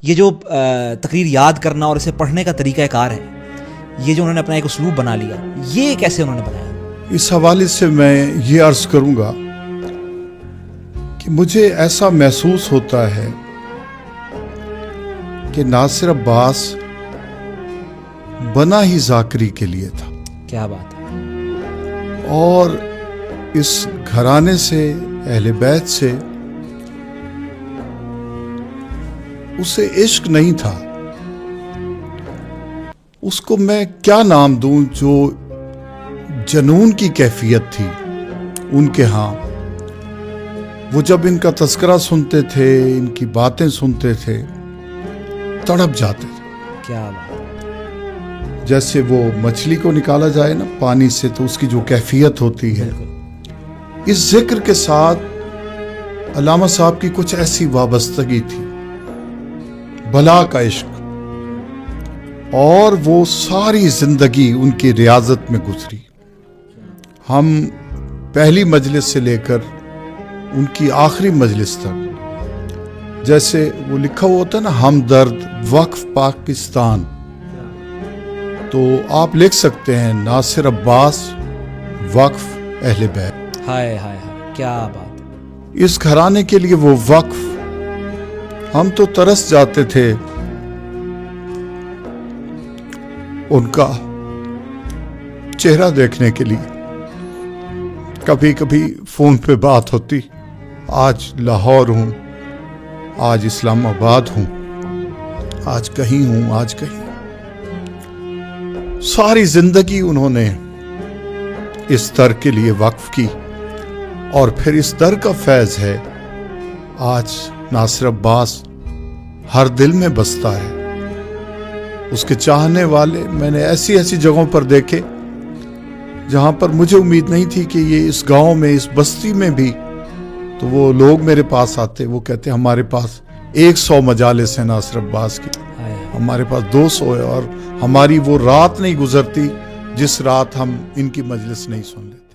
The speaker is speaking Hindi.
ये जो तकरीर याद करना और इसे पढ़ने का तरीक़ाकार है, ये जो उन्होंने अपना एक उसलूब बना लिया, ये कैसे उन्होंने बनाया? इस हवाले से मैं ये अर्ज करूंगा कि मुझे ऐसा महसूस होता है कि नासिर अब्बास बना ही ज़ाकरी के लिए था। क्या बात है। और इस घराने से, अहले बैत से उसे इश्क नहीं था। उसको मैं क्या नाम दूं, जो जनून की कैफियत थी उनके यहाँ। वो जब इनका तस्करा सुनते थे, इनकी बातें सुनते थे, तड़प जाते थे। क्या बात है। जैसे वो मछली को निकाला जाए ना पानी से, तो उसकी जो कैफियत होती है, इस जिक्र के साथ अल्लामा साहब की कुछ ऐसी वाबस्तगी थी, भला का इश्क। और वो सारी जिंदगी उनकी रियाजत में गुजरी। हम पहली मजलिस से लेकर उनकी आखिरी मजलिस तक, जैसे वो लिखा हुआ होता है ना, हमदर्द वक्फ पाकिस्तान, तो आप लिख सकते हैं नासिर अब्बास वक्फ अहले बैत। हाय हाय हाय, क्या बात। इस घराने के लिए वो वक्फ, हम तो तरस जाते थे उनका चेहरा देखने के लिए। कभी कभी फोन पे बात होती, आज लाहौर हूं, आज इस्लामाबाद हूं, आज कहीं हूं, आज कहीं। सारी जिंदगी उन्होंने इस दर के लिए वक्फ की, और फिर इस दर का फैज है आज नासिर अब्बास हर दिल में बसता है। उसके चाहने वाले मैंने ऐसी ऐसी जगहों पर देखे जहां पर मुझे उम्मीद नहीं थी कि ये इस गांव में, इस बस्ती में भी, तो वो लोग मेरे पास आते, वो कहते हमारे पास 100 मजालिस हैं नासिर अब्बास की, हमारे पास 200 है, और हमारी वो रात नहीं गुजरती जिस रात हम इनकी मजलिस नहीं सुन लेते।